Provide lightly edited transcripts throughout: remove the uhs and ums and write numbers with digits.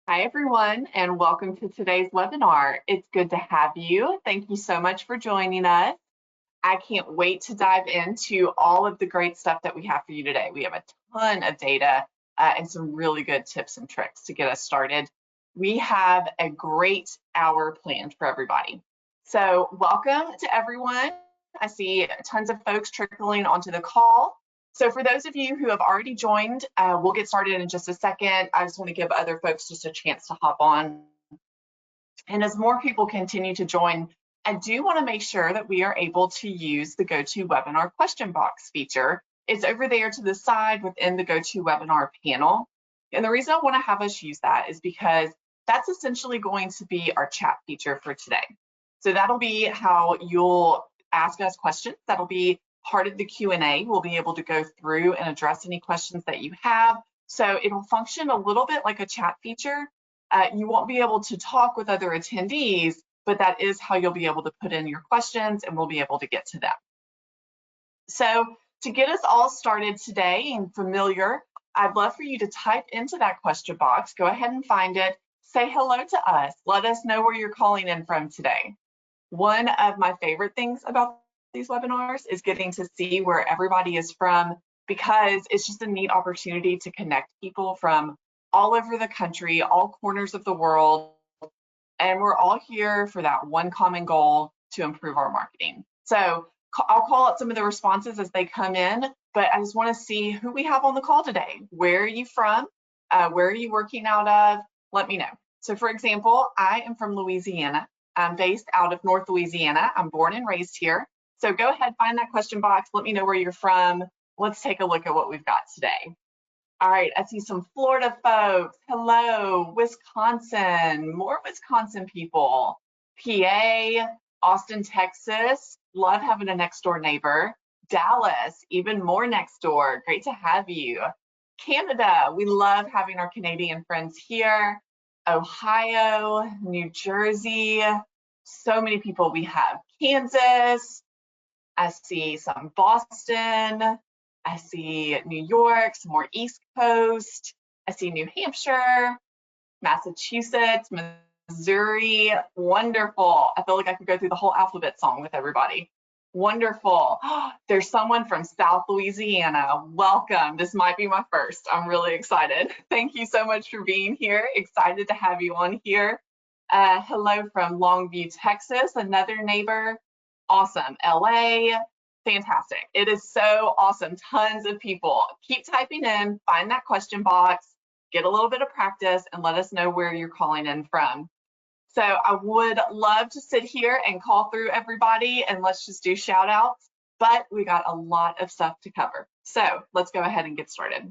Hi, everyone, and welcome to today's webinar. It's good to have you. Thank you so much for joining us. I can't wait to dive into all of the great stuff that we have for you today. We have a ton of data and some really good tips and tricks to get us started. We have a great hour planned for everybody. So welcome to everyone. I see tons of folks trickling onto the call. So for those of you who have already joined, we'll get started in just a second. I just want to give other folks just a chance to hop on. And as more people continue to join, I do want to make sure that we are able to use the GoToWebinar question box feature. It's over there to the side within the GoToWebinar panel. And the reason I want to have us use that is because that's essentially going to be our chat feature for today. So that'll be how you'll ask us questions. That'll be part of the Q&A. We'll be able to go through and address any questions that you have. So it'll function a little bit like a chat feature. You won't be able to talk with other attendees, but that is how you'll be able to put in your questions and we'll be able to get to them. So to get us all started today and familiar, I'd love for you to type into that question box. Go ahead and find it. Say hello to us. Let us know where you're calling in from today. One of my favorite things about these webinars is getting to see where everybody is from, because it's just a neat opportunity to connect people from all over the country, all corners of the world, and we're all here for that one common goal: to improve our marketing. So I'll call out some of the responses as they come in, but I just want to see who we have on the call today. Where are you from? Where are you working out of? Let me know. So for example, I am from Louisiana. I'm based out of North Louisiana. I'm born and raised here. So go ahead, find that question box. Let me know where you're from. Let's take a look at what we've got today. All right, I see some Florida folks. Hello, Wisconsin, more Wisconsin people. PA, Austin, Texas. Love having a next door neighbor. Dallas, even more next door. Great to have you. Canada, we love having our Canadian friends here. Ohio, New Jersey, so many people we have. Kansas, I see some Boston, I see New York, some more East Coast, I see New Hampshire, Massachusetts, Missouri, wonderful. I feel like I could go through the whole alphabet song with everybody. Wonderful. There's someone from South Louisiana. Welcome. This might be my first. I'm really excited. Thank you so much for being here. Excited to have you on here. Hello from Longview, Texas, another neighbor. Awesome. LA, fantastic. It is so awesome. Tons of people. Keep typing in, find that question box, get a little bit of practice, and let us know where you're calling in from. So I would love to sit here and call through everybody and let's just do shout outs, but we got a lot of stuff to cover. So let's go ahead and get started.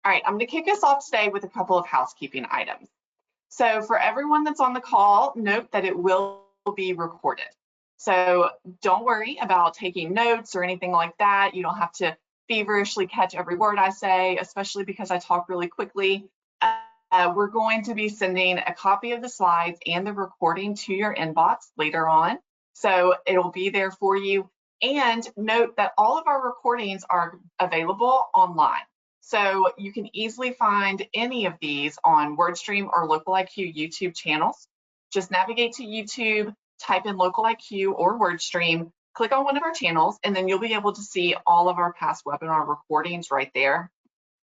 All right, I'm going to kick us off today with a couple of housekeeping items. So for everyone that's on the call, note that it will be recorded. So don't worry about taking notes or anything like that. You don't have to feverishly catch every word I say, especially because I talk really quickly. We're going to be sending a copy of the slides and the recording to your inbox later on. So it'll be there for you. And note that all of our recordings are available online. So you can easily find any of these on WordStream or LocalIQ YouTube channels. Just navigate to YouTube, type in LocalIQ or WordStream, click on one of our channels, and then you'll be able to see all of our past webinar recordings right there.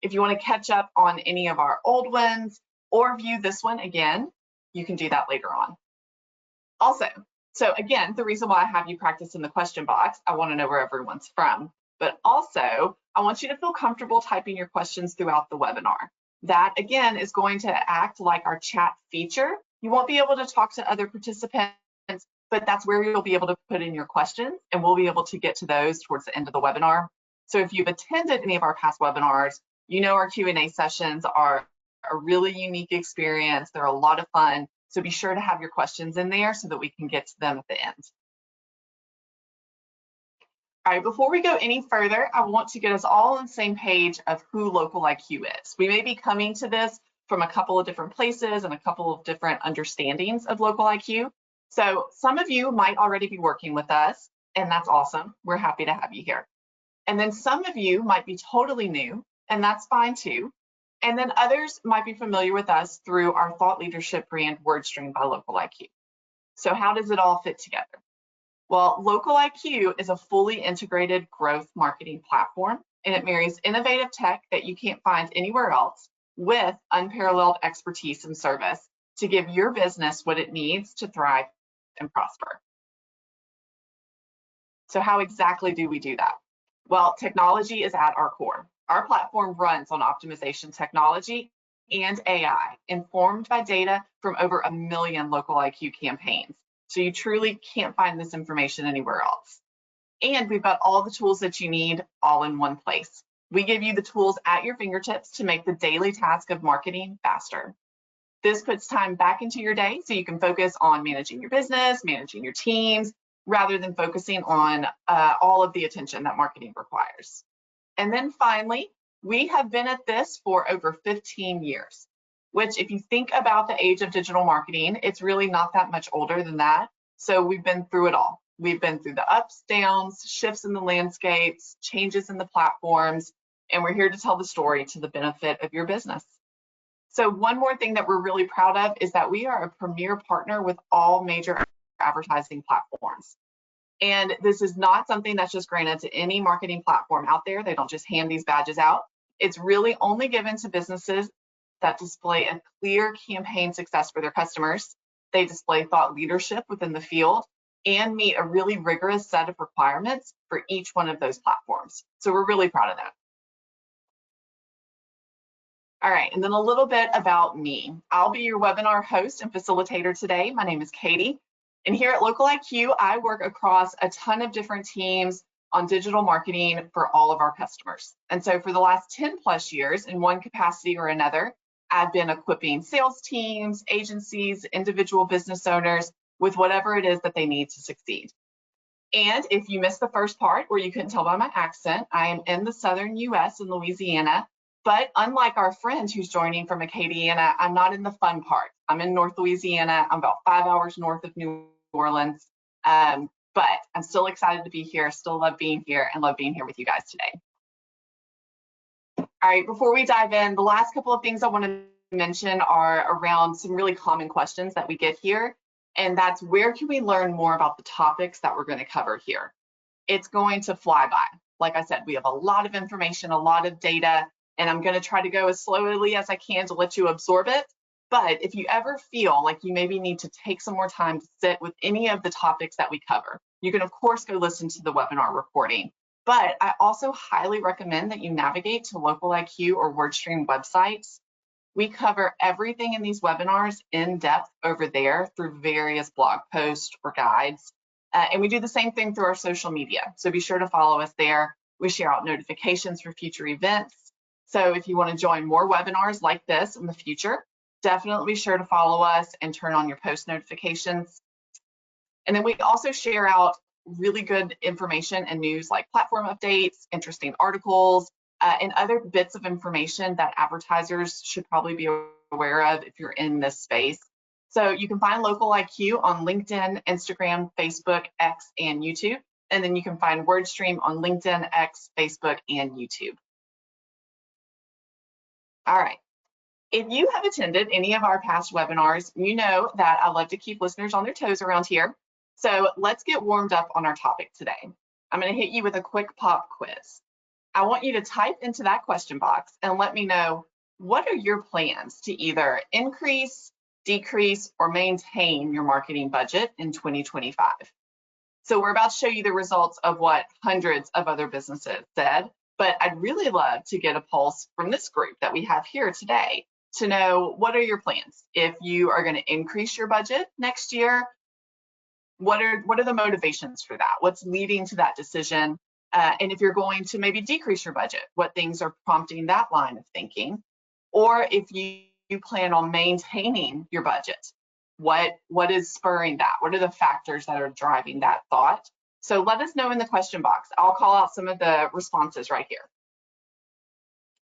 If you want to catch up on any of our old ones or view this one again, you can do that later on. Also, so again, the reason why I have you practice in the question box, I want to know where everyone's from, but also I want you to feel comfortable typing your questions throughout the webinar. That again is going to act like our chat feature. You won't be able to talk to other participants, but that's where you'll be able to put in your questions and we'll be able to get to those towards the end of the webinar. So if you've attended any of our past webinars, you know our Q&A sessions are a really unique experience. They're a lot of fun. So be sure to have your questions in there so that we can get to them at the end. All right, before we go any further, I want to get us all on the same page of who LocalIQ is. We may be coming to this from a couple of different places and a couple of different understandings of LocalIQ. So some of you might already be working with us, and that's awesome. We're happy to have you here. And then some of you might be totally new and that's fine too. And then others might be familiar with us through our thought leadership brand WordStream by Local IQ. So how does it all fit together? Well, Local IQ is a fully integrated growth marketing platform, and it marries innovative tech that you can't find anywhere else with unparalleled expertise and service to give your business what it needs to thrive and prosper. So how exactly do we do that? Well, technology is at our core. Our platform runs on optimization technology and AI, informed by data from over 1 million Local IQ campaigns. So you truly can't find this information anywhere else. And we've got all the tools that you need all in one place. We give you the tools at your fingertips to make the daily task of marketing faster. This puts time back into your day so you can focus on managing your business, managing your teams, rather than focusing on all of the attention that marketing requires. And then finally, we have been at this for over 15 years, which if you think about the age of digital marketing, it's really not that much older than that. So we've been through it all. We've been through the ups, downs, shifts in the landscapes, changes in the platforms, and we're here to tell the story to the benefit of your business. So one more thing that we're really proud of is that we are a premier partner with all major advertising platforms. And this is not something that's just granted to any marketing platform out there. They don't just hand these badges out. It's really only given to businesses that display a clear campaign success for their customers. They display thought leadership within the field and meet a really rigorous set of requirements for each one of those platforms. So we're really proud of that. All right, and then a little bit about me. I'll be your webinar host and facilitator today. My name is Katie, and here at Local IQ, I work across a ton of different teams on digital marketing for all of our customers. And so for the last 10 plus years, in one capacity or another, I've been equipping sales teams, agencies, individual business owners with whatever it is that they need to succeed. And if you missed the first part, or you couldn't tell by my accent, I am in the southern US in Louisiana. But unlike our friend who's joining from Acadiana, I'm not in the fun part. I'm in North Louisiana. I'm about 5 hours north of New Orleans. But I'm still excited to be here, still love being here, and love being here with you guys today. All right, before we dive in, the last couple of things I want to mention are around some really common questions that we get here. And that's, where can we learn more about the topics that we're going to cover here? It's going to fly by. Like I said, we have a lot of information, a lot of data, and I'm going to try to go as slowly as I can to let you absorb it. But if you ever feel like you maybe need to take some more time to sit with any of the topics that we cover, you can of course go listen to the webinar recording. But I also highly recommend that you navigate to Local IQ or WordStream websites. We cover everything in these webinars in depth over there through various blog posts or guides. And we do the same thing through our social media. So be sure to follow us there. We share out notifications for future events. So if you want to join more webinars like this in the future, definitely be sure to follow us and turn on your post notifications. And then we also share out really good information and news like platform updates, interesting articles, and other bits of information that advertisers should probably be aware of if you're in this space. So you can find Local IQ on LinkedIn, Instagram, Facebook, X, and YouTube. And then you can find WordStream on LinkedIn, X, Facebook, and YouTube. All right. If you have attended any of our past webinars, you know that I love to keep listeners on their toes around here. So let's get warmed up on our topic today. I'm going to hit you with a quick pop quiz. I want you to type into that question box and let me know, what are your plans to either increase, decrease, or maintain your marketing budget in 2025? So we're about to show you the results of what hundreds of other businesses said, but I'd really love to get a pulse from this group that we have here today to know, what are your plans? If you are going to increase your budget next year, what are the motivations for that? What's leading to that decision? And if you're going to maybe decrease your budget, what things are prompting that line of thinking? Or if you plan on maintaining your budget, what is spurring that? What are the factors that are driving that thought? So let us know in the question box. I'll call out some of the responses right here.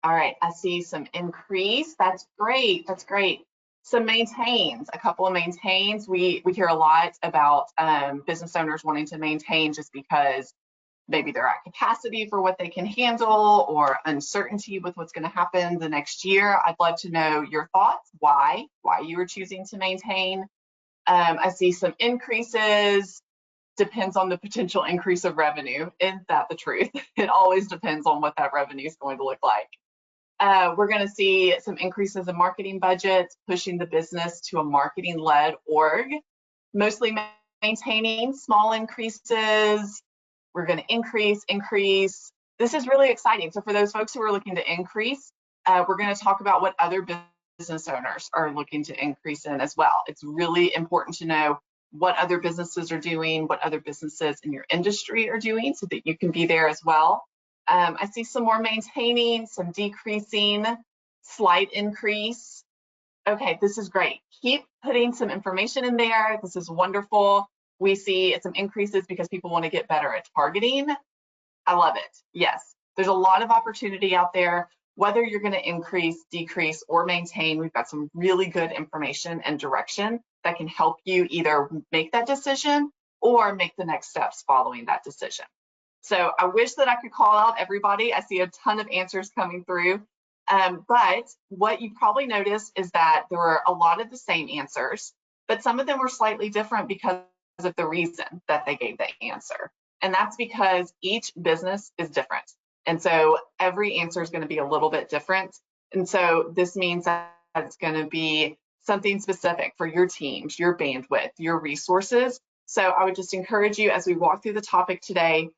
All right, I see some increase. That's great. That's great. Some maintains, a couple of maintains. We hear a lot about business owners wanting to maintain just because maybe they're at capacity for what they can handle, or uncertainty with what's going to happen the next year. I'd love to know your thoughts, why you are choosing to maintain. I see some increases. Depends on the potential increase of revenue. Isn't that the truth? It always depends on what that revenue is going to look like. We're going to see some increases in marketing budgets, pushing the business to a marketing-led org, mostly maintaining small increases. We're going to increase. This is really exciting. So for those folks who are looking to increase, we're going to talk about what other business owners are looking to increase in as well. It's really important to know what other businesses are doing, what other businesses in your industry are doing, so that you can be there as well. I see some more maintaining, some decreasing, slight increase. Okay, this is great. Keep putting some information in there. This is wonderful. We see some increases because people want to get better at targeting. I love it. Yes, there's a lot of opportunity out there. Whether you're going to increase, decrease, or maintain, we've got some really good information and direction that can help you either make that decision or make the next steps following that decision. So I wish that I could call out everybody. I see a ton of answers coming through. But what you probably noticed is that there were a lot of the same answers, but some of them were slightly different because of the reason that they gave the answer. And that's because each business is different. And so every answer is going to be a little bit different. And so this means that it's going to be something specific for your teams, your bandwidth, your resources. So I would just encourage you, as we walk through the topic today,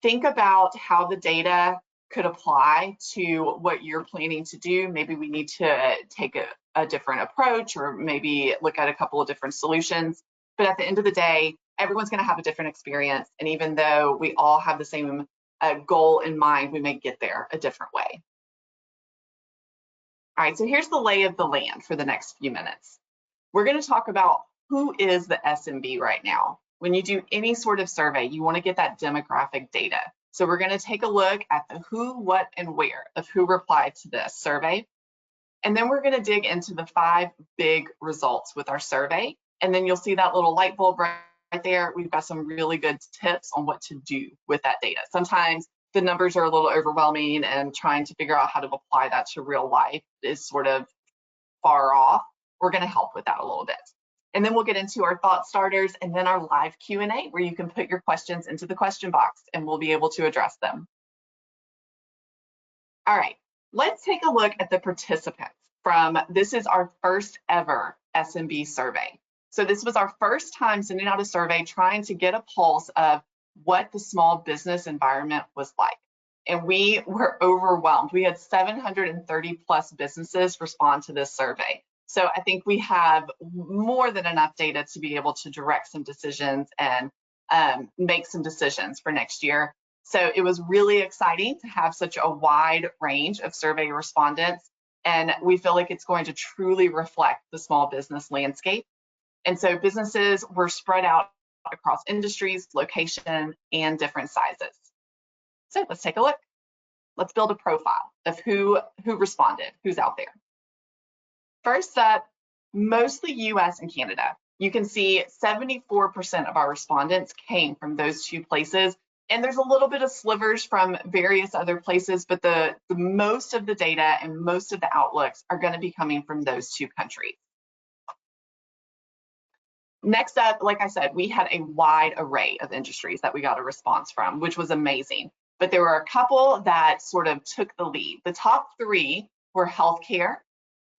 think about how the data could apply to what you're planning to do. Maybe we need to take a different approach, or maybe look at a couple of different solutions. But at the end of the day, everyone's going to have a different experience. And even though we all have the same goal in mind, we may get there a different way. All right, so here's the lay of the land for the next few minutes. We're going to talk about who is the SMB right now. When you do any sort of survey, you want to get that demographic data. So we're going to take a look at the who, what, and where of who replied to this survey. And then we're going to dig into the 5 big results with our survey. And then you'll see that little light bulb right there. We've got some really good tips on what to do with that data. Sometimes the numbers are a little overwhelming, and trying to figure out how to apply that to real life is sort of far off. We're going to help with that a little bit. And then we'll get into our thought starters, and then our live Q&A, where you can put your questions into the question box and we'll be able to address them. All right, let's take a look at the participants from, this is our first ever SMB survey. So this was our first time sending out a survey, trying to get a pulse of what the small business environment was like. And we were overwhelmed. We had 730 plus businesses respond to this survey. So I think we have more than enough data to be able to direct some decisions and make some decisions for next year. So it was really exciting to have such a wide range of survey respondents. And we feel like it's going to truly reflect the small business landscape. And so businesses were spread out across industries, location, and different sizes. So let's take a look. Let's build a profile of who responded, who's out there. First up, mostly US and Canada. You can see 74% of our respondents came from those 2 places. And there's a little bit of slivers from various other places, but the most of the data and most of the outlooks are going to be coming from those 2 countries. Next up, like I said, we had a wide array of industries that we got a response from, which was amazing. But there were a couple that sort of took the lead. The top 3 were healthcare,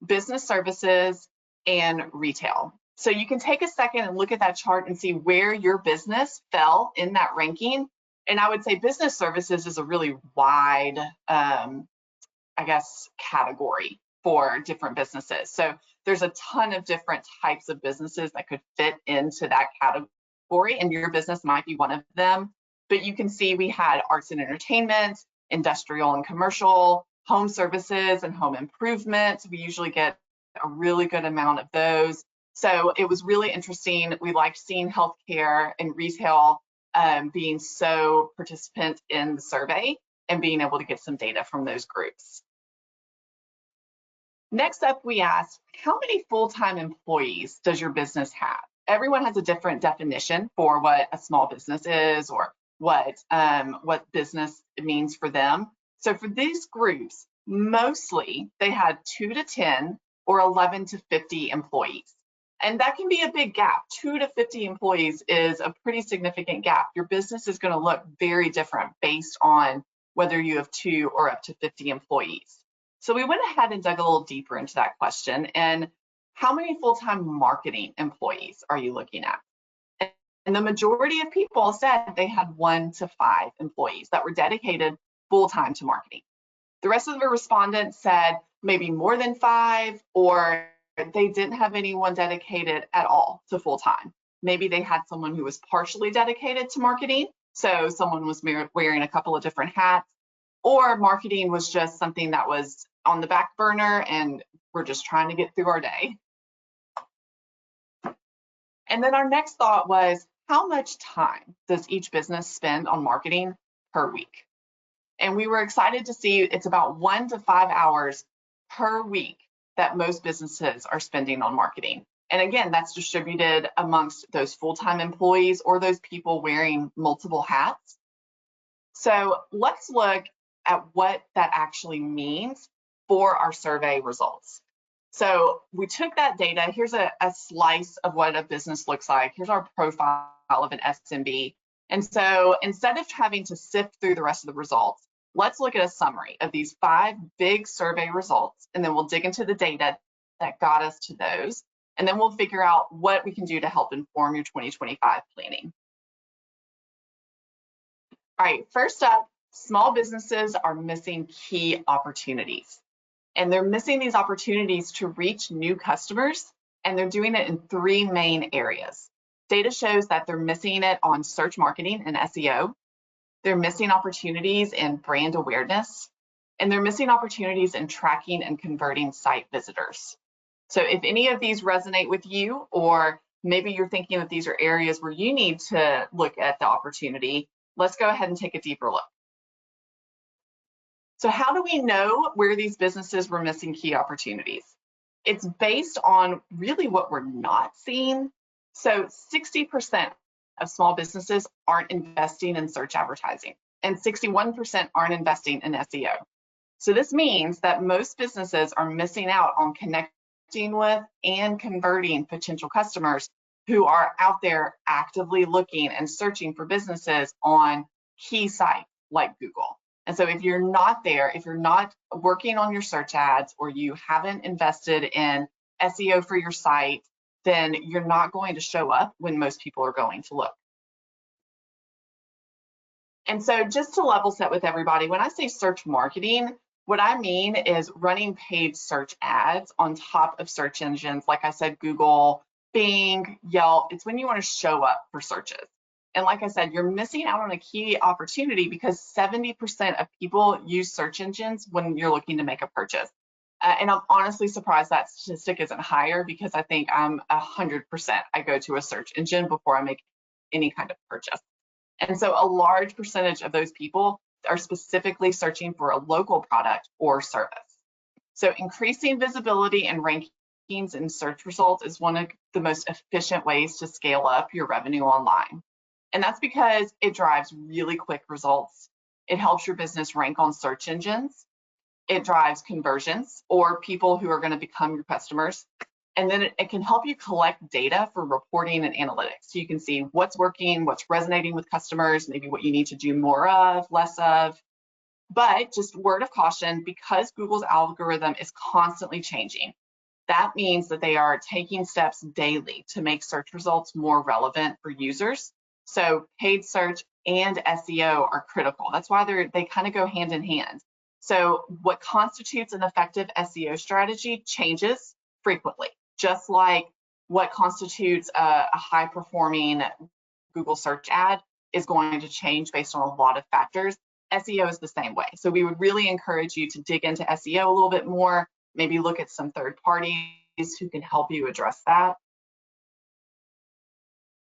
business services, and retail. So you can take a second and look at that chart and see where your business fell in that ranking. And I would say business services is a really wide, I guess, category for different businesses. So there's a ton of different types of businesses that could fit into that category, and your business might be one of them. But you can see we had arts and entertainment, industrial and commercial, home services, and home improvement. We usually get a really good amount of those. So it was really interesting. We liked seeing healthcare and retail being so participant in the survey and being able to get some data from those groups. Next up, we asked, how many full-time employees does your business have? Everyone has a different definition for what a small business is, or what business means for them. So for these groups, mostly they had 2 to 10 or 11 to 50 employees. And that can be a big gap. 2 to 50 employees is a pretty significant gap. Your business is going to look very different based on whether you have 2 or up to 50 employees. So we went ahead and dug a little deeper into that question. And how many full-time marketing employees are you looking at? And the majority of people said they had 1 to 5 employees that were dedicated full-time to marketing. The rest of the respondents said maybe more than 5, or they didn't have anyone dedicated at all to full-time. Maybe they had someone who was partially dedicated to marketing, so someone was wearing a couple of different hats, or marketing was just something that was on the back burner and we're just trying to get through our day. And then our next thought was, how much time does each business spend on marketing per week? And we were excited to see it's about 1 to 5 hours per week that most businesses are spending on marketing. And again, that's distributed amongst those full-time employees or those people wearing multiple hats. So let's look at what that actually means for our survey results. So we took that data. Here's a slice of what a business looks like. Here's our profile of an SMB. And so instead of having to sift through the rest of the results, let's look at a summary of these 5 big survey results, and then we'll dig into the data that got us to those. And then we'll figure out what we can do to help inform your 2025 planning. All right, first up, small businesses are missing key opportunities. And they're missing these opportunities to reach new customers, and they're doing it in 3 main areas. Data shows that they're missing it on search marketing and SEO. They're missing opportunities in brand awareness, and they're missing opportunities in tracking and converting site visitors. So if any of these resonate with you, or maybe you're thinking that these are areas where you need to look at the opportunity, let's go ahead and take a deeper look. So how do we know where these businesses were missing key opportunities? It's based on really what we're not seeing. So 60% of small businesses aren't investing in search advertising, and 61% aren't investing in SEO. So this means that most businesses are missing out on connecting with and converting potential customers who are out there actively looking and searching for businesses on key sites like Google. And so if you're not there, if you're not working on your search ads, or you haven't invested in SEO for your site, then you're not going to show up when most people are going to look. And so just to level set with everybody, when I say search marketing, what I mean is running paid search ads on top of search engines, like I said, Google, Bing, Yelp. It's when you want to show up for searches. And like I said, you're missing out on a key opportunity because 70% of people use search engines when you're looking to make a purchase. And I'm honestly surprised that statistic isn't higher, because I think I'm 100%. I go to a search engine before I make any kind of purchase. And so a large percentage of those people are specifically searching for a local product or service. So increasing visibility and rankings in search results is one of the most efficient ways to scale up your revenue online. And that's because it drives really quick results. It helps your business rank on search engines. It drives conversions, or people who are going to become your customers. And then it can help you collect data for reporting and analytics. So you can see what's working, what's resonating with customers, maybe what you need to do more of, less of. But just word of caution, because Google's algorithm is constantly changing, that means that they are taking steps daily to make search results more relevant for users. So paid search and SEO are critical. That's why they kind of go hand in hand. So what constitutes an effective SEO strategy changes frequently, just like what constitutes a high-performing Google search ad is going to change based on a lot of factors. SEO is the same way. So we would really encourage you to dig into SEO a little bit more, maybe look at some third parties who can help you address that.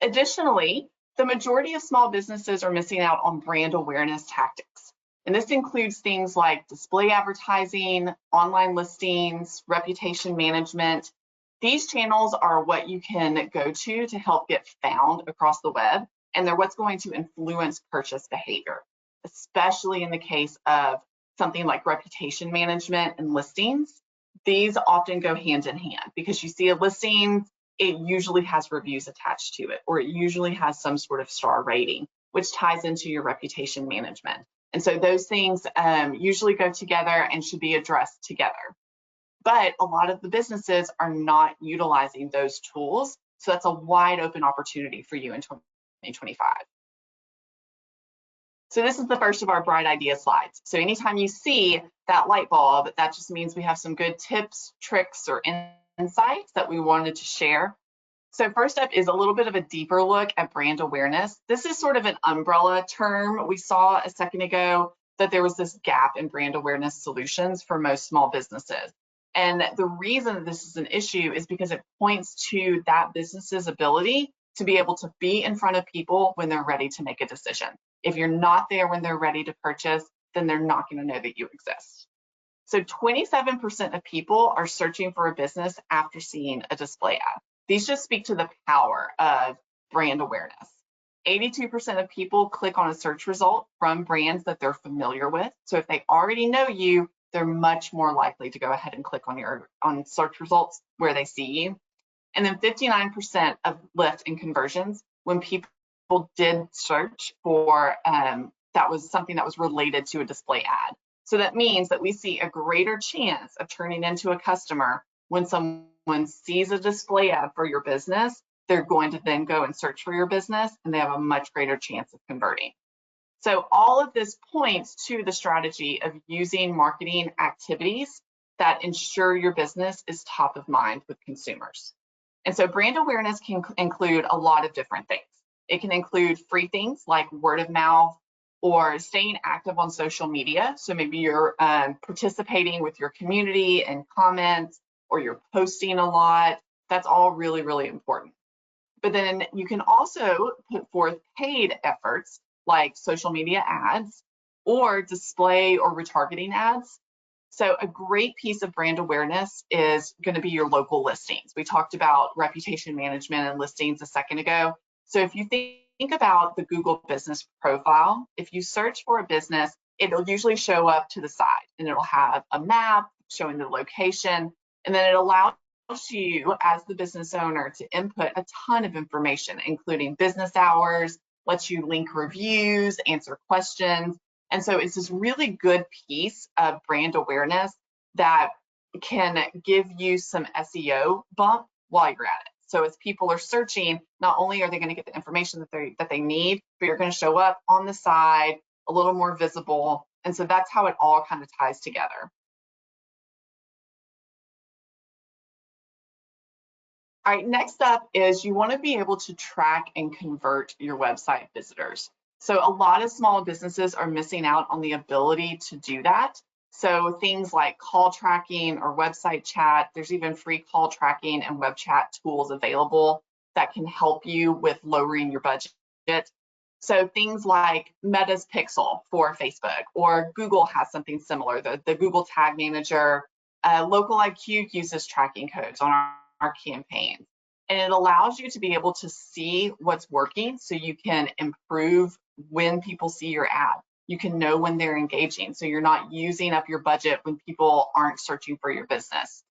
Additionally, the majority of small businesses are missing out on brand awareness tactics. And this includes things like display advertising, online listings, reputation management. These channels are what you can go to help get found across the web. and they're what's going to influence purchase behavior, especially in the case of something like reputation management and listings. These often go hand in hand because you see a listing, it usually has reviews attached to it, or it usually has some sort of star rating, which ties into your reputation management. And so those things usually go together and should be addressed together. But a lot of the businesses are not utilizing those tools. So that's a wide open opportunity for you in 2025. So this is the first of our bright idea slides. So anytime you see that light bulb, that just means we have some good tips, tricks, or insights that we wanted to share. So first up is a little bit of a deeper look at brand awareness. This is sort of an umbrella term. We saw a second ago that there was this gap in brand awareness solutions for most small businesses. And the reason that this is an issue is because it points to that business's ability to be able to be in front of people when they're ready to make a decision. If you're not there when they're ready to purchase, then they're not going to know that you exist. So 27% of people are searching for a business after seeing a display ad. These just speak to the power of brand awareness. 82% of people click on a search result from brands that they're familiar with. So if they already know you, they're much more likely to go ahead and click on search results where they see you. And then 59% of lift in conversions when people did search for that was something that was related to a display ad. So that means that we see a greater chance of turning into a customer when someone sees a display ad for your business. They're going to then go and search for your business, and they have a much greater chance of converting. So all of this points to the strategy of using marketing activities that ensure your business is top of mind with consumers. And so brand awareness can include a lot of different things. It can include free things like word of mouth or staying active on social media. So maybe you're participating with your community and comments, or you're posting a lot. That's all really, really important. But then you can also put forth paid efforts like social media ads or display or retargeting ads. So a great piece of brand awareness is going to be your local listings. We talked about reputation management and listings a second ago. So if you think about the Google business profile, if you search for a business, it'll usually show up to the side and it'll have a map showing the location, and then it allows you as the business owner to input a ton of information, including business hours, lets you link reviews, answer questions. And so it's this really good piece of brand awareness that can give you some SEO bump while you're at it. So as people are searching, not only are they going to get the information that they need, but you're going to show up on the side, a little more visible. And so that's how it all kind of ties together. All right, next up is you want to be able to track and convert your website visitors. So a lot of small businesses are missing out on the ability to do that. So things like call tracking or website chat, there's even free call tracking and web chat tools available that can help you with lowering your budget. So things like Meta's Pixel for Facebook, or Google has something similar, the Google Tag Manager. Local IQ uses tracking codes on our campaigns. And it allows you to be able to see what's working so you can improve when people see your ad. You can know when they're engaging, so you're not using up your budget when people aren't searching for your business.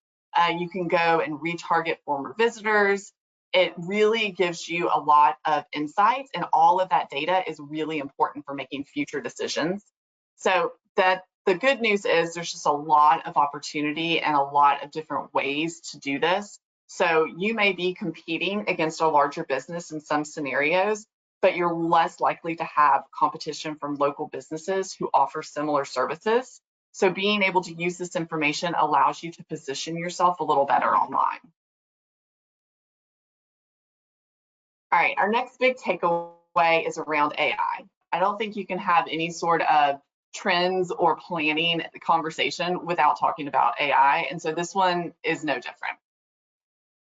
You can go and retarget former visitors. It really gives you a lot of insights, and all of that data is really important for making future decisions. So that the good news is there's just a lot of opportunity and a lot of different ways to do this. So you may be competing against a larger business in some scenarios, but you're less likely to have competition from local businesses who offer similar services. So being able to use this information allows you to position yourself a little better online. All right, our next big takeaway is around AI. I don't think you can have any sort of trends or planning conversation without talking about AI. And so this one is no different.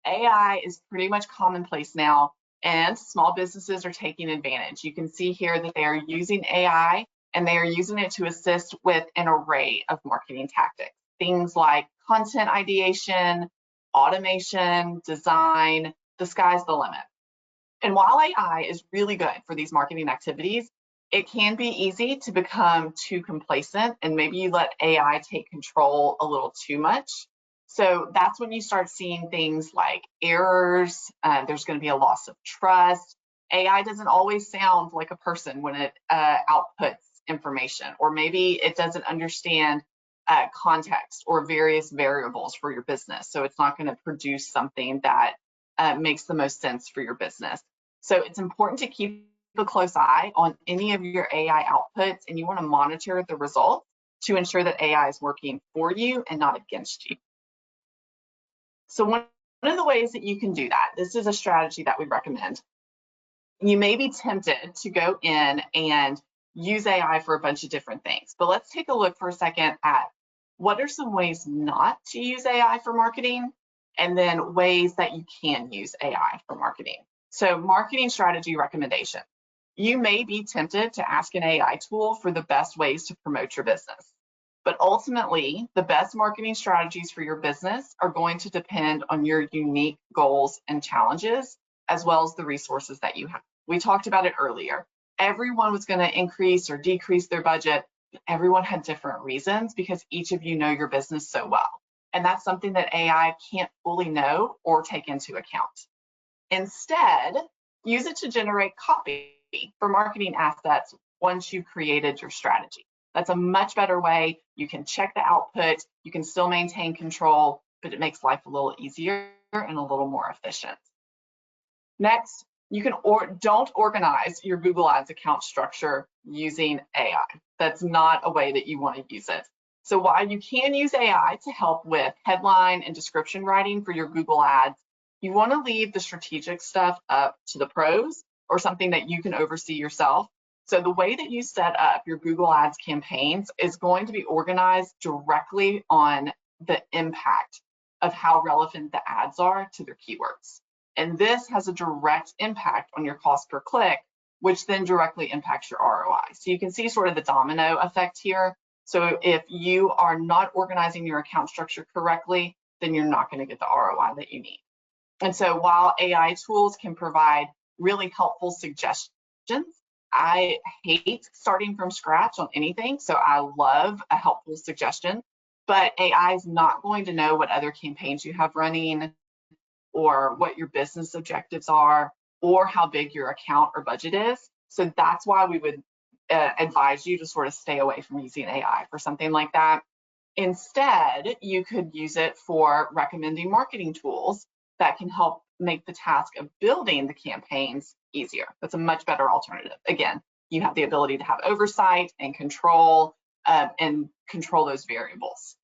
AI is pretty much commonplace now, and small businesses are taking advantage. You can see here that they are using AI, and they are using it to assist with an array of marketing tactics. Things like content ideation, automation, design, the sky's the limit. And while AI is really good for these marketing activities, it can be easy to become too complacent and maybe you let AI take control a little too much. So that's when you start seeing things like errors, there's going to be a loss of trust. AI doesn't always sound like a person when it outputs information, or maybe it doesn't understand context or various variables for your business. So it's not going to produce something that makes the most sense for your business. So it's important to keep a close eye on any of your AI outputs, and you want to monitor the results to ensure that AI is working for you and not against you. So one of the ways that you can do that, this is a strategy that we recommend. You may be tempted to go in and use AI for a bunch of different things, but let's take a look for a second at what are some ways not to use AI for marketing, and then ways that you can use AI for marketing. So marketing strategy recommendation. You may be tempted to ask an AI tool for the best ways to promote your business. But ultimately, the best marketing strategies for your business are going to depend on your unique goals and challenges, as well as the resources that you have. We talked about it earlier. Everyone was going to increase or decrease their budget. Everyone had different reasons because each of you know your business so well. And that's something that AI can't fully know or take into account. Instead, use it to generate copy for marketing assets once you've created your strategy. That's a much better way. You can check the output, you can still maintain control, but it makes life a little easier and a little more efficient. Next, you can don't organize your Google Ads account structure using AI. That's not a way that you want to use it. So while you can use AI to help with headline and description writing for your Google Ads, you want to leave the strategic stuff up to the pros or something that you can oversee yourself. So the way that you set up your Google Ads campaigns is going to be organized directly on the impact of how relevant the ads are to their keywords. And this has a direct impact on your cost per click, which then directly impacts your ROI. So you can see sort of the domino effect here. So if you are not organizing your account structure correctly, then you're not going to get the ROI that you need. And so while AI tools can provide really helpful suggestions, I hate starting from scratch on anything. So I love a helpful suggestion, but AI is not going to know what other campaigns you have running or what your business objectives are or how big your account or budget is. So that's why we would advise you to sort of stay away from using AI for something like that. Instead, you could use it for recommending marketing tools that can help make the task of building the campaigns easier. That's a much better alternative. Again, you have the ability to have oversight and control those variables.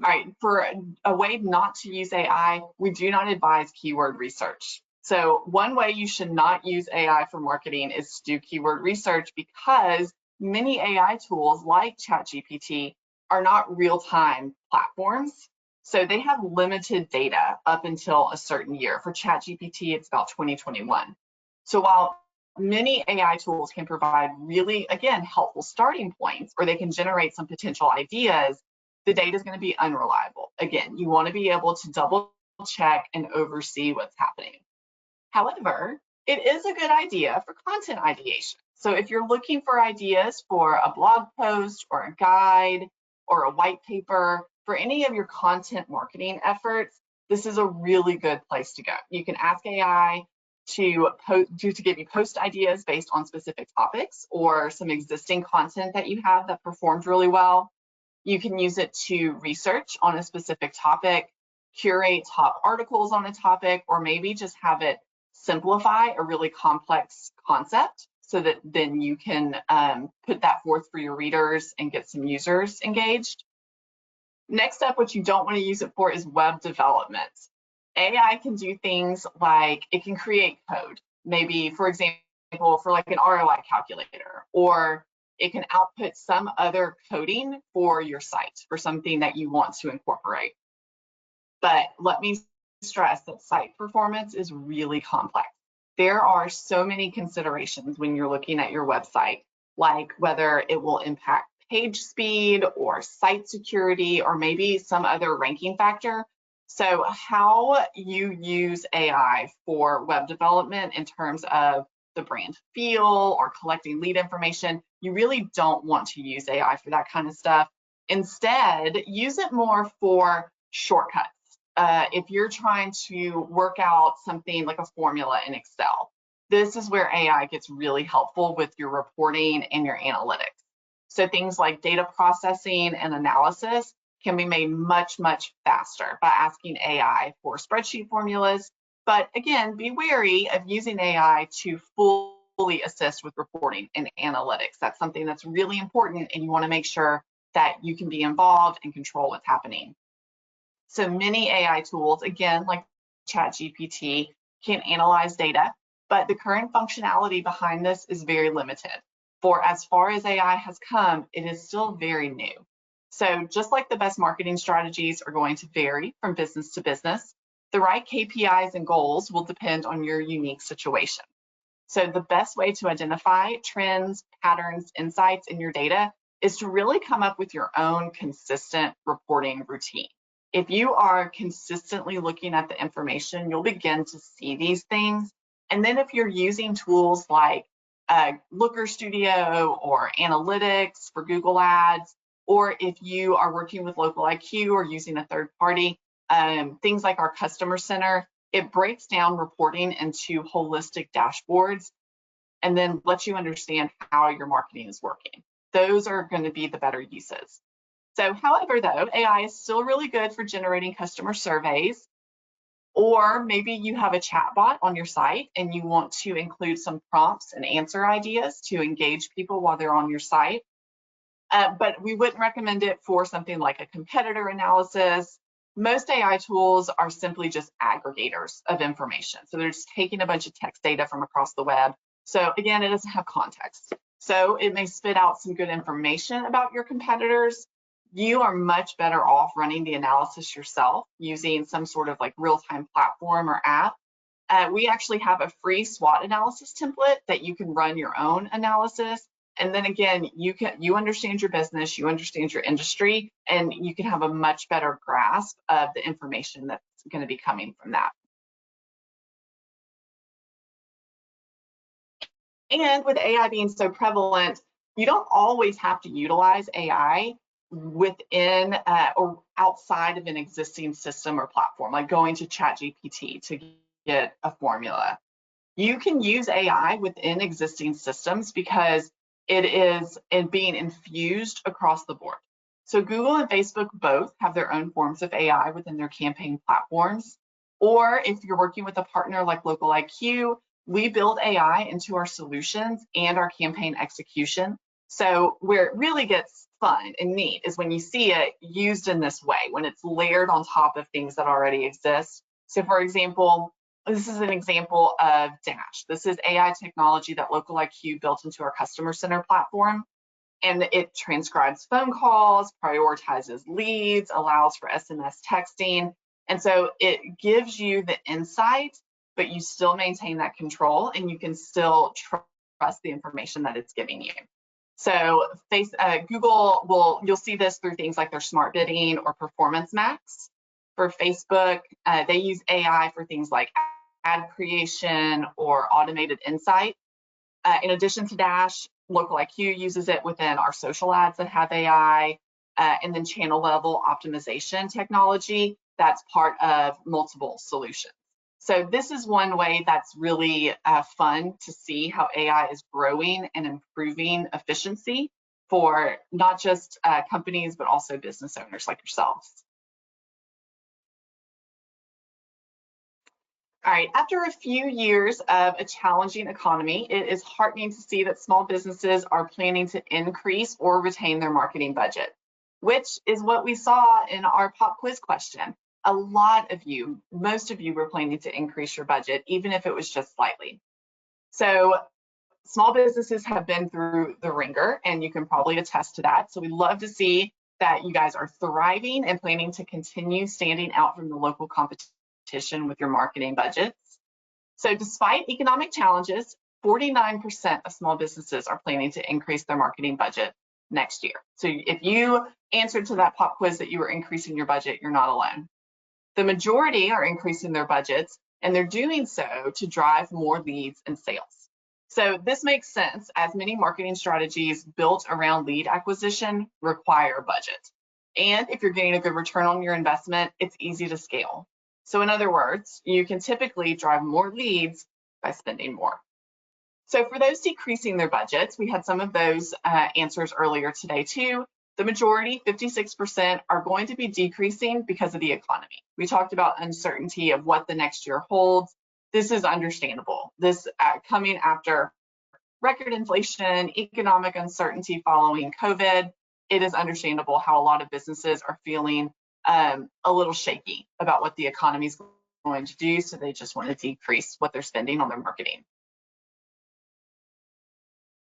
All right, for a way not to use AI, we do not advise keyword research. So one way you should not use AI for marketing is to do keyword research, because many AI tools like ChatGPT are not real-time platforms. So they have limited data up until a certain year. For ChatGPT, it's about 2021. So while many AI tools can provide really, again, helpful starting points, or they can generate some potential ideas, the data is going to be unreliable. Again, you want to be able to double check and oversee what's happening. However, it is a good idea for content ideation. So if you're looking for ideas for a blog post or a guide or a white paper, for any of your content marketing efforts, this is a really good place to go. You can ask AI to give you post ideas based on specific topics or some existing content that you have that performed really well. You can use it to research on a specific topic, curate top articles on a topic, or maybe just have it simplify a really complex concept so that then you can put that forth for your readers and get some users engaged. Next up, what you don't want to use it for is web development. AI can do things like it can create code, maybe, for example, for like an ROI calculator, or it can output some other coding for your site, for something that you want to incorporate. But let me stress that site performance is really complex. There are so many considerations when you're looking at your website, like whether it will impact page speed or site security or maybe some other ranking factor So how you use AI for web development in terms of the brand feel or collecting lead information, you really don't want to use AI for that kind of stuff. Instead, use it more for shortcuts. If you're trying to work out something like a formula in Excel, this is where AI gets really helpful with your reporting and your analytics. So things like data processing and analysis can be made much, much faster by asking AI for spreadsheet formulas. But again, be wary of using AI to fully assist with reporting and analytics. That's something that's really important, and you want to make sure that you can be involved and control what's happening. So many AI tools, again, like ChatGPT, can analyze data, but the current functionality behind this is very limited. For as far as AI has come, it is still very new. So just like the best marketing strategies are going to vary from business to business, the right KPIs and goals will depend on your unique situation. So the best way to identify trends, patterns, insights in your data is to really come up with your own consistent reporting routine. If you are consistently looking at the information, you'll begin to see these things. And then if you're using tools like Looker Studio or analytics for Google Ads, or if you are working with Local IQ or using a third party, things like our customer center, it breaks down reporting into holistic dashboards and then lets you understand how your marketing is working. Those are going to be the better uses. So, however, though, AI is still really good for generating customer surveys, or maybe you have a chatbot on your site and you want to include some prompts and answer ideas to engage people while they're on your site. But we wouldn't recommend it for something like a competitor analysis. Most AI tools are simply just aggregators of information. So they're just taking a bunch of text data from across the web. So again, it doesn't have context. So it may spit out some good information about your competitors. You are much better off running the analysis yourself using some sort of like real-time platform or app. We actually have a free SWOT analysis template that you can run your own analysis. And then again, you understand your business, you understand your industry, and you can have a much better grasp of the information that's going to be coming from that. And with AI being so prevalent, you don't always have to utilize AI within or outside of an existing system or platform, like going to ChatGPT to get a formula. You can use AI within existing systems because it is being infused across the board. So Google and Facebook both have their own forms of AI within their campaign platforms. Or if you're working with a partner like Local IQ, we build AI into our solutions and our campaign execution. So where it really gets fun and neat is when you see it used in this way, when it's layered on top of things that already exist. So for example, this is an example of Dash. This is AI technology that Local IQ built into our customer center platform, and it transcribes phone calls, prioritizes leads, allows for SMS texting. And so it gives you the insight, but you still maintain that control and you can still trust the information that it's giving you. So Google you'll see this through things like their smart bidding or Performance Max. For Facebook, they use AI for things like ad creation or automated insight. In addition to Dash, Local IQ uses it within our social ads that have AI, and then channel level optimization technology that's part of multiple solutions. So this is one way that's really fun to see how AI is growing and improving efficiency for not just companies, but also business owners like yourselves. All right, after a few years of a challenging economy, it is heartening to see that small businesses are planning to increase or retain their marketing budget, which is what we saw in our pop quiz question. A lot of you, most of you were planning to increase your budget, even if it was just slightly. So small businesses have been through the ringer, and you can probably attest to that. So we love to see that you guys are thriving and planning to continue standing out from the local competition with your marketing budgets. So despite economic challenges, 49% of small businesses are planning to increase their marketing budget next year. So if you answered to that pop quiz that you were increasing your budget, you're not alone. The majority are increasing their budgets, and they're doing so to drive more leads and sales. So this makes sense, as many marketing strategies built around lead acquisition require budget. And if you're getting a good return on your investment, it's easy to scale. So in other words, you can typically drive more leads by spending more. So for those decreasing their budgets, we had some of those answers earlier today too. The majority, 56%, are going to be decreasing because of the economy. We talked about uncertainty of what the next year holds. This is understandable. This coming after record inflation, economic uncertainty following COVID, it is understandable how a lot of businesses are feeling a little shaky about what the economy is going to do, so they just want to decrease what they're spending on their marketing.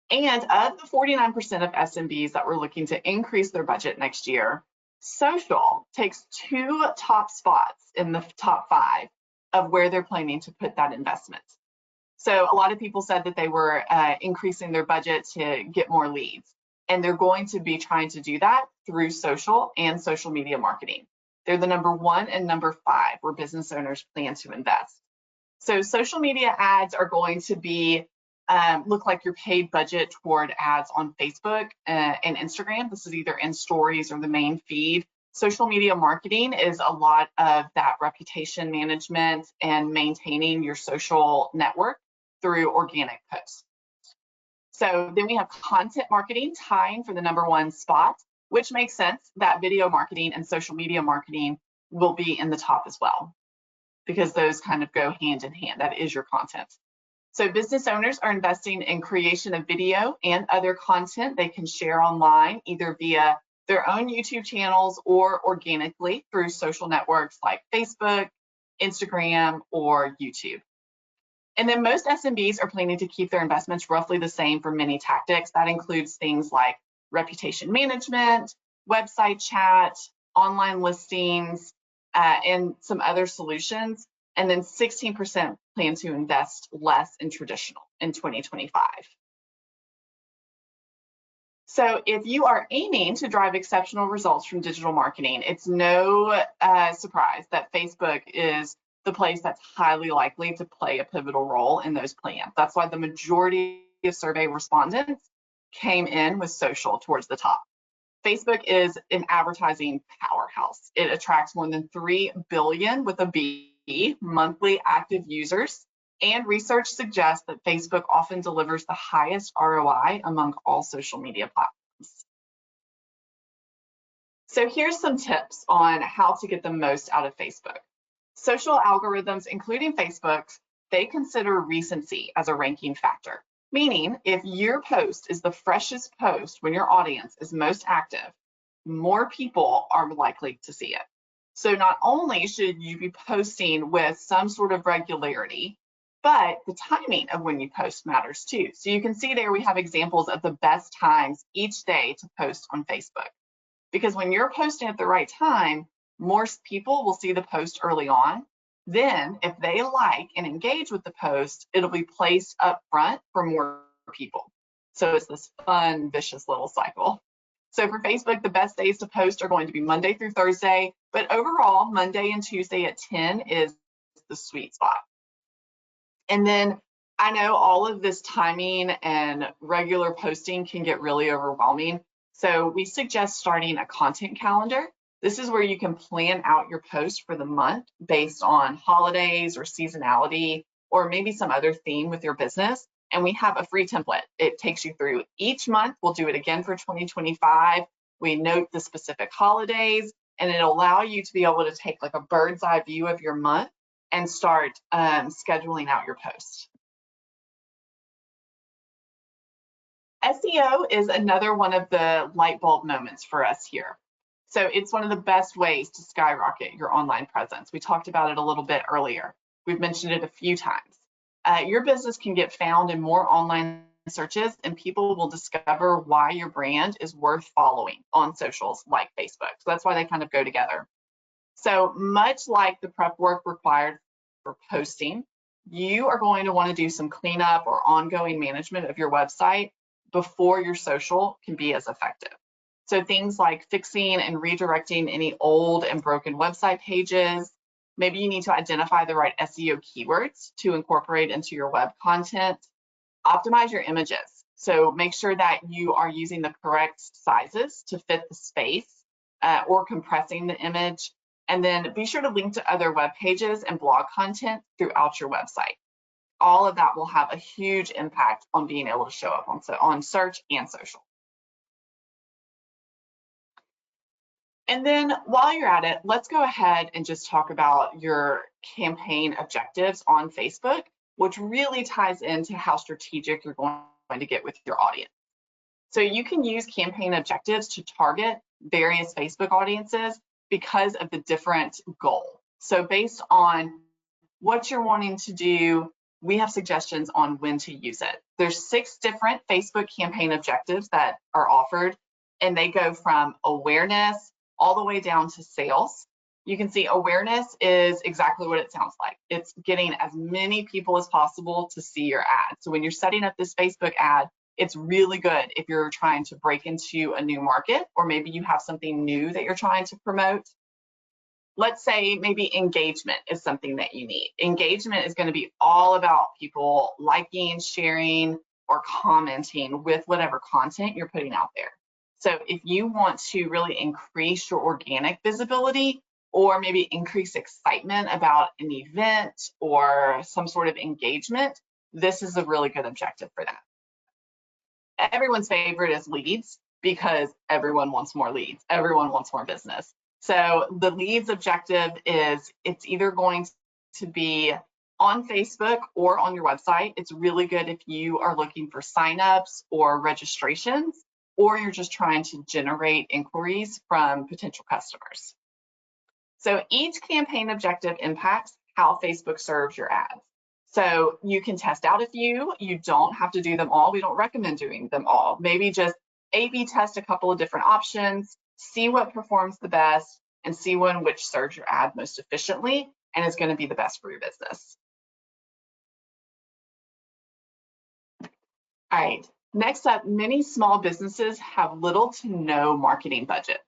And of the 49% of SMBs that were looking to increase their budget next year, social takes 2 top spots in the top 5 of where they're planning to put that investment. So a lot of people said that they were increasing their budget to get more leads, and they're going to be trying to do that through social and social media marketing. They're the number 1 and number 5 where business owners plan to invest. So social media ads are going to be look like your paid budget toward ads on Facebook and Instagram. This is either in stories or the main feed. Social media marketing is a lot of that reputation management and maintaining your social network through organic posts. So then we have content marketing tying for the number 1 spot, which makes sense that video marketing and social media marketing will be in the top as well, because those kind of go hand in hand. That is your content. So business owners are investing in creation of video and other content they can share online, either via their own YouTube channels or organically through social networks like Facebook, Instagram, or YouTube. And then most SMBs are planning to keep their investments roughly the same for many tactics. That includes things like reputation management, website chat, online listings, and some other solutions. And then 16% plan to invest less in traditional in 2025. So if you are aiming to drive exceptional results from digital marketing, it's no surprise that Facebook is the place that's highly likely to play a pivotal role in those plans. That's why the majority of survey respondents came in with social towards the top. Facebook is an advertising powerhouse. It attracts more than 3 billion with a B monthly active users, and research suggests that Facebook often delivers the highest ROI among all social media platforms. So here's some tips on how to get the most out of Facebook. Social algorithms, including Facebook's, they consider recency as a ranking factor, meaning if your post is the freshest post when your audience is most active, more people are likely to see it. So not only should you be posting with some sort of regularity, but the timing of when you post matters too. So you can see there we have examples of the best times each day to post on Facebook. Because when you're posting at the right time, more people will see the post early on. Then if they like and engage with the post, it'll be placed up front for more people. So it's this fun, vicious little cycle. So for Facebook, the best days to post are going to be Monday through Thursday, but overall, Monday and Tuesday at 10 is the sweet spot. And then I know all of this timing and regular posting can get really overwhelming. So we suggest starting a content calendar. This is where you can plan out your post for the month based on holidays or seasonality, or maybe some other theme with your business. And we have a free template. It takes you through each month. We'll do it again for 2025. We note the specific holidays, and it'll allow you to be able to take like a bird's eye view of your month and start scheduling out your posts. SEO is another one of the light bulb moments for us here. So it's one of the best ways to skyrocket your online presence. We talked about it a little bit earlier. We've mentioned it a few times. Your business can get found in more online searches, and people will discover why your brand is worth following on socials like Facebook. So that's why they kind of go together. So much like the prep work required for posting, you are going to want to do some cleanup or ongoing management of your website before your social can be as effective. So things like fixing and redirecting any old and broken website pages, Maybe you need to identify the right SEO keywords to incorporate into your web content. Optimize your images. So make sure that you are using the correct sizes to fit the space or compressing the image. And then be sure to link to other web pages and blog content throughout your website. All of that will have a huge impact on being able to show up on search and social. And then while you're at it, let's go ahead and just talk about your campaign objectives on Facebook, which really ties into how strategic you're going to get with your audience. So you can use campaign objectives to target various Facebook audiences because of the different goal. So based on what you're wanting to do, we have suggestions on when to use it. There's 6 different Facebook campaign objectives that are offered, and they go from awareness all the way down to sales. You can see awareness is exactly what it sounds like. It's getting as many people as possible to see your ad. So when you're setting up this Facebook ad, it's really good if you're trying to break into a new market, or maybe you have something new that you're trying to promote. Let's say maybe engagement is something that you need. Engagement is going to be all about people liking, sharing, or commenting with whatever content you're putting out there. So if you want to really increase your organic visibility, or maybe increase excitement about an event or some sort of engagement, this is a really good objective for that. Everyone's favorite is leads, because everyone wants more leads. Everyone wants more business. So the leads objective is, it's either going to be on Facebook or on your website. It's really good if you are looking for signups or registrations, or you're just trying to generate inquiries from potential customers. So each campaign objective impacts how Facebook serves your ads. So you can test out a few. You don't have to do them all. We don't recommend doing them all. Maybe just A/B test a couple of different options, see what performs the best, and see one which serves your ad most efficiently and is going to be the best for your business. All right, next up, many small businesses have little to no marketing budget.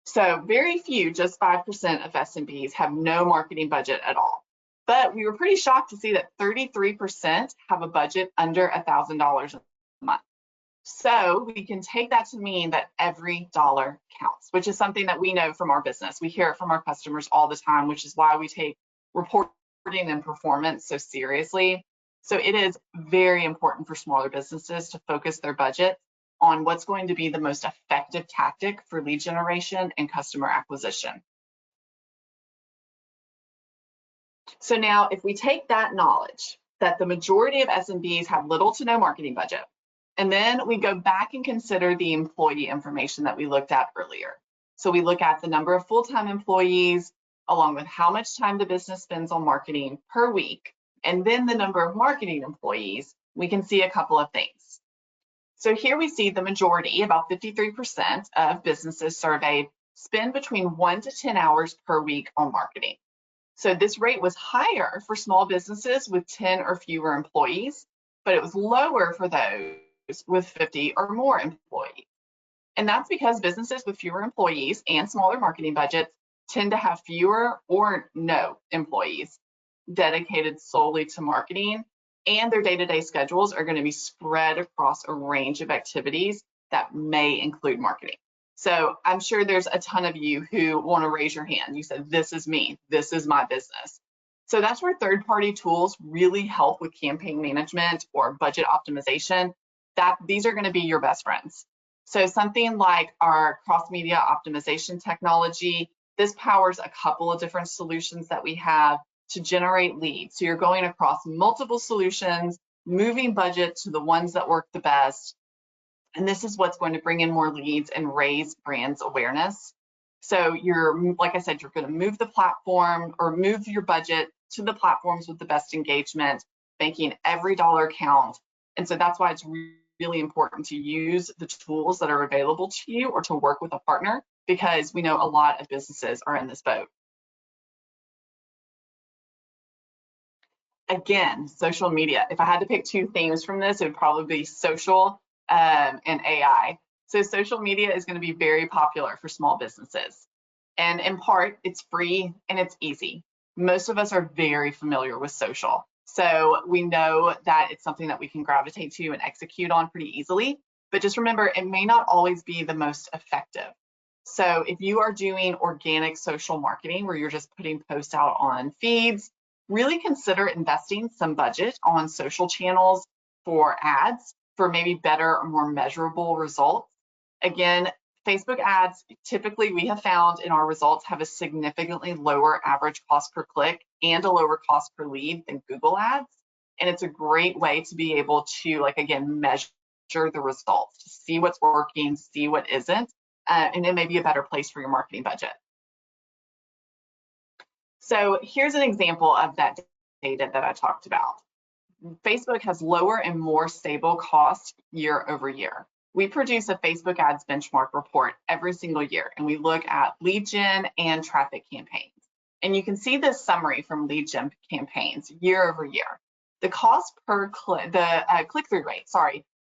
So very few, just 5% of SMBs have no marketing budget at all. But we were pretty shocked to see that 33% have a budget under $1,000 a month. So we can take that to mean that every dollar counts, which is something that we know from our business. We hear it from our customers all the time, which is why we take reporting and performance so seriously. So it is very important for smaller businesses to focus their budget on what's going to be the most effective tactic for lead generation and customer acquisition. So now if we take that knowledge that the majority of SMBs have little to no marketing budget, and then we go back and consider the employee information that we looked at earlier. So we look at the number of full-time employees, along with how much time the business spends on marketing per week, and then the number of marketing employees, we can see a couple of things. So here we see the majority, about 53% of businesses surveyed, spend between 1 to 10 hours per week on marketing. So this rate was higher for small businesses with 10 or fewer employees, but it was lower for those with 50 or more employees. And that's because businesses with fewer employees and smaller marketing budgets tend to have fewer or no employees dedicated solely to marketing, and their day-to-day schedules are going to be spread across a range of activities that may include marketing. So I'm sure there's a ton of you who want to raise your hand. You said, this is me, this is my business. So that's where third-party tools really help with campaign management or budget optimization. These are going to be your best friends. So something like our cross-media optimization technology, this powers a couple of different solutions that we have to generate leads. So you're going across multiple solutions, moving budget to the ones that work the best. And this is what's going to bring in more leads and raise brands awareness. So you're, like I said, you're going to move the platform or move your budget to the platforms with the best engagement, making every dollar count. And so that's why it's really important to use the tools that are available to you or to work with a partner, because we know a lot of businesses are in this boat. Again, social media. If I had to pick 2 themes from this, it would probably be social and AI. So social media is going to be very popular for small businesses. And in part, it's free and it's easy. Most of us are very familiar with social. So we know that it's something that we can gravitate to and execute on pretty easily. But just remember, it may not always be the most effective. So if you are doing organic social marketing where you're just putting posts out on feeds, really consider investing some budget on social channels for ads for maybe better or more measurable results. Again, Facebook ads, typically we have found in our results, have a significantly lower average cost per click and a lower cost per lead than Google ads. And it's a great way to be able to, like, again, measure the results, to see what's working, see what isn't, and it may be a better place for your marketing budget. So here's an example of that data that I talked about. Facebook has lower and more stable costs year over year. We produce a Facebook ads benchmark report every single year, and we look at lead gen and traffic campaigns. And you can see this summary from lead gen campaigns year over year. The cost per click, the click-through rate,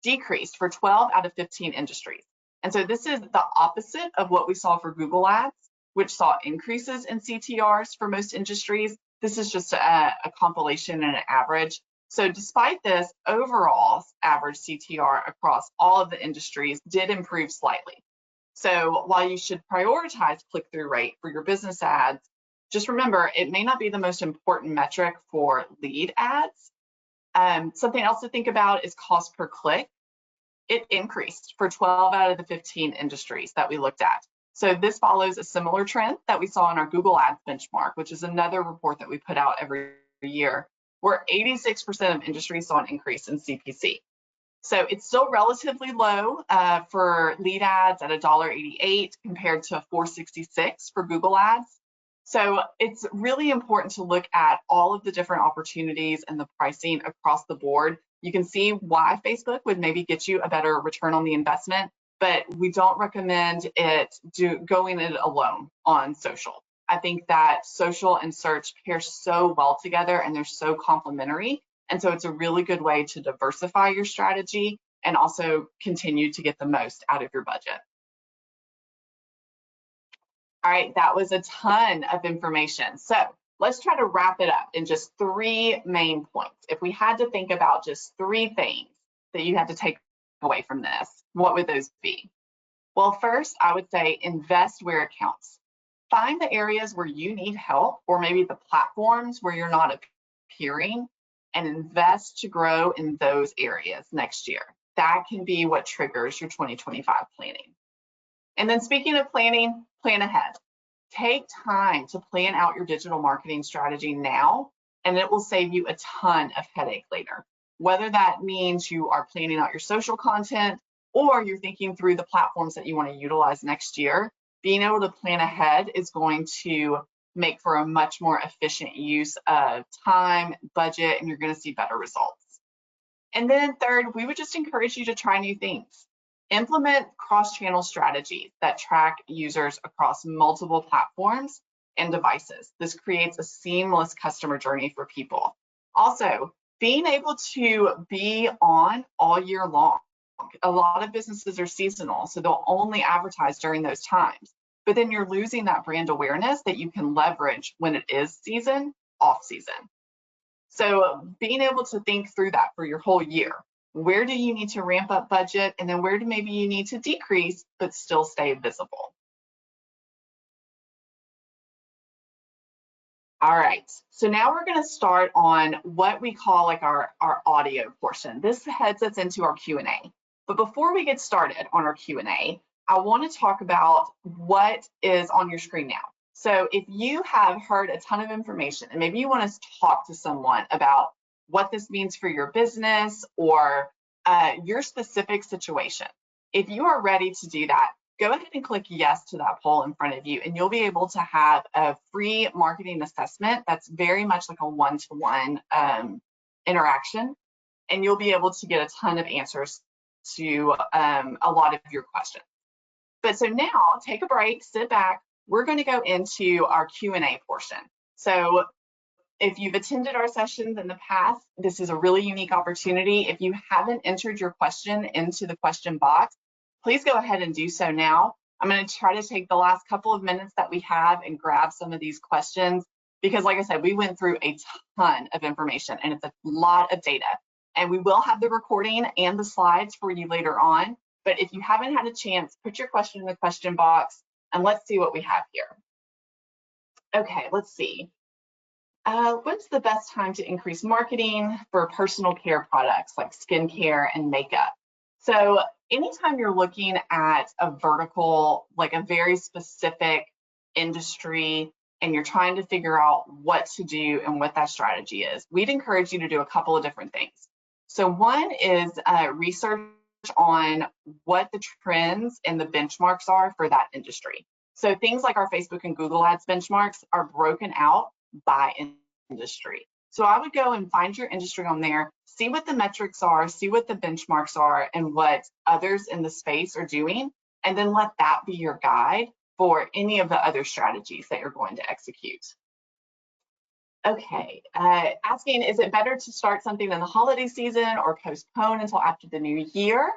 decreased for 12 out of 15 industries. And so this is the opposite of what we saw for Google ads, which saw increases in CTRs for most industries. This is just a compilation and an average. So despite this, overall average CTR across all of the industries did improve slightly. So while you should prioritize click-through rate for your business ads, just remember, it may not be the most important metric for lead ads. Something else to think about is cost per click. It increased for 12 out of the 15 industries that we looked at. So this follows a similar trend that we saw in our Google Ads benchmark, which is another report that we put out every year, where 86% of industries saw an increase in CPC. So it's still relatively low for lead ads at $1.88 compared to $4.66 for Google ads. So it's really important to look at all of the different opportunities and the pricing across the board. You can see why Facebook would maybe get you a better return on the investment, but we don't recommend going it alone on social. I think that social and search pair so well together and they're so complementary. And so it's a really good way to diversify your strategy and also continue to get the most out of your budget. All right, that was a ton of information. So let's try to wrap it up in just 3 main points. If we had to think about just 3 things that you had to take away from this, what would those be? Well, first, I would say invest where it counts. Find the areas where you need help, or maybe the platforms where you're not appearing, and invest to grow in those areas next year. That can be what triggers your 2025 planning. And then speaking of planning, plan ahead. Take time to plan out your digital marketing strategy now, and it will save you a ton of headache later. Whether that means you are planning out your social content or you're thinking through the platforms that you want to utilize next year, being able to plan ahead is going to make for a much more efficient use of time, budget, and you're going to see better results. And then third, we would just encourage you to try new things. Implement cross-channel strategies that track users across multiple platforms and devices. This creates a seamless customer journey for people. Also, being able to be on all year long. A lot of businesses are seasonal, so they'll only advertise during those times. But then you're losing that brand awareness that you can leverage when it is season, off season. So being able to think through that for your whole year. Where do you need to ramp up budget, and then where do maybe you need to decrease but still stay visible? All right, so now we're going to start on what we call like our audio portion. This heads us into our Q&A. But before we get started on our Q&A, I want to talk about what is on your screen now. So if you have heard a ton of information and maybe you want to talk to someone about what this means for your business or your specific situation, if you are ready to do that, go ahead and click yes to that poll in front of you, and you'll be able to have a free marketing assessment that's very much like a one-to-one interaction, and you'll be able to get a ton of answers to a lot of your questions. But so now take a break, sit back. We're going to go into our Q&A portion. So if you've attended our sessions in the past, this is a really unique opportunity. If you haven't entered your question into the question box, please go ahead and do so now. I'm going to try to take the last couple of minutes that we have and grab some of these questions. because like I said, we went through a ton of information and it's a lot of data. And we will have the recording and the slides for you later on. But if you haven't had a chance, put your question in the question box and let's see what we have here. Okay, let's see. When's the best time to increase marketing for personal care products like skincare and makeup? So anytime you're looking at a vertical, like a very specific industry, and you're trying to figure out what to do and what that strategy is, we'd encourage you to do a couple of different things. So one is research on what the trends and the benchmarks are for that industry. So things like our Facebook and Google Ads benchmarks are broken out by industry. So I would go and find your industry on there, see what the metrics are, see what the benchmarks are, and what others in the space are doing, and then let that be your guide for any of the other strategies that you're going to execute. Okay, asking, is it better to start something in the holiday season or postpone until after the new year?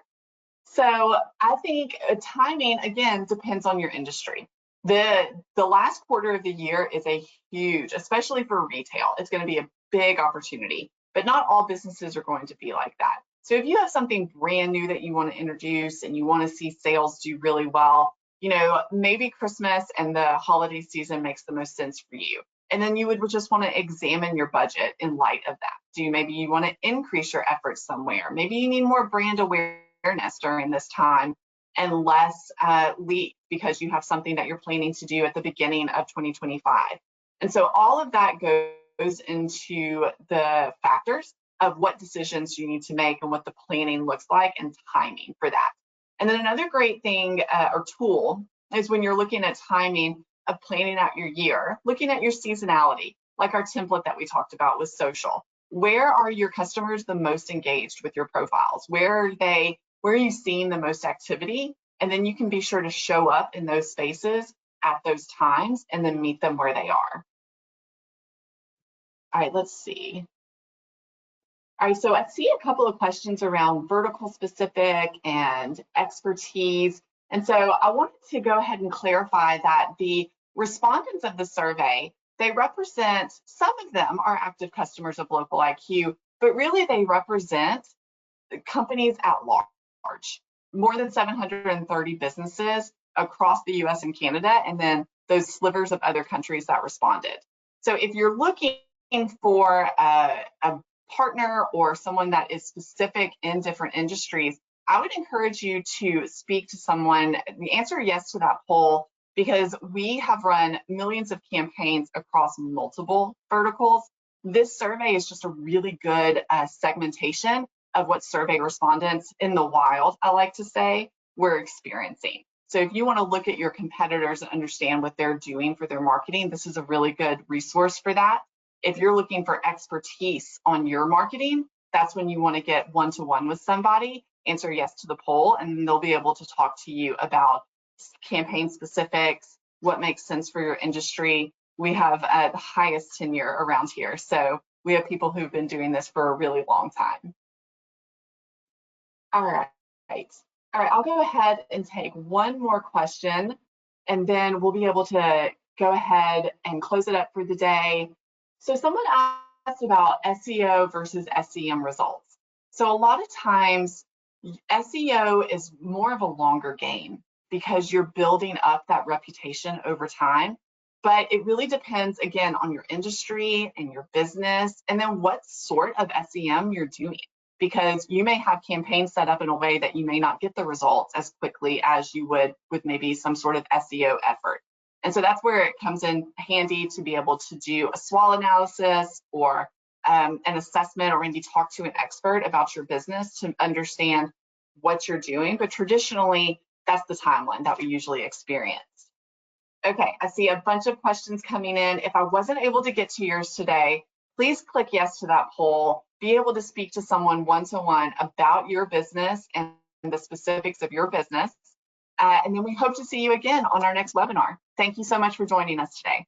So I think timing, again, depends on your industry. The last quarter of the year is a huge, especially for retail, it's going to be a big opportunity, but not all businesses are going to be like that. So if you have something brand new that you want to introduce and you want to see sales do really well, you know, maybe Christmas and the holiday season makes the most sense for you. And then you would just want to examine your budget in light of that. Maybe you want to increase your efforts somewhere. Maybe you need more brand awareness during this time and less leads because you have something that you're planning to do at the beginning of 2025. And so all of that goes into the factors of what decisions you need to make and what the planning looks like and timing for that. And then another great thing or tool is when you're looking at timing of planning out your year, looking at your seasonality, like our template that we talked about with social. Where are your customers the most engaged with your profiles? Where are you seeing the most activity? And then you can be sure to show up in those spaces at those times and then meet them where they are. All right, let's see. All right, so I see a couple of questions around vertical specific and expertise. And so I wanted to go ahead and clarify that the respondents of the survey, they represent, some of them are active customers of Local IQ, but really they represent companies at large, more than 730 businesses across the US and Canada, and then those slivers of other countries that responded. So if you're looking for a partner or someone that is specific in different industries, I would encourage you to speak to someone, answer yes to that poll, because we have run millions of campaigns across multiple verticals. This survey is just a really good segmentation of what survey respondents in the wild, I like to say, were experiencing. So if you want to look at your competitors and understand what they're doing for their marketing, this is a really good resource for that. If you're looking for expertise on your marketing, that's when you want to get one-to-one with somebody, answer yes to the poll, and they'll be able to talk to you about campaign specifics, what makes sense for your industry. We have the highest tenure around here. So we have people who've been doing this for a really long time. All right. All right, I'll go ahead and take one more question, and then we'll be able to go ahead and close it up for the day. So someone asked about SEO versus SEM results. So a lot of times, SEO is more of a longer game because you're building up that reputation over time. But it really depends, again, on your industry and your business, and then what sort of SEM you're doing. Because you may have campaigns set up in a way that you may not get the results as quickly as you would with maybe some sort of SEO effort. And so that's where it comes in handy to be able to do a SWOT analysis or an assessment, or maybe talk to an expert about your business to understand what you're doing. But traditionally, that's the timeline that we usually experience. Okay, I see a bunch of questions coming in. If I wasn't able to get to yours today, please click yes to that poll. Be able to speak to someone one-to-one about your business and the specifics of your business. And then we hope to see you again on our next webinar. Thank you so much for joining us today.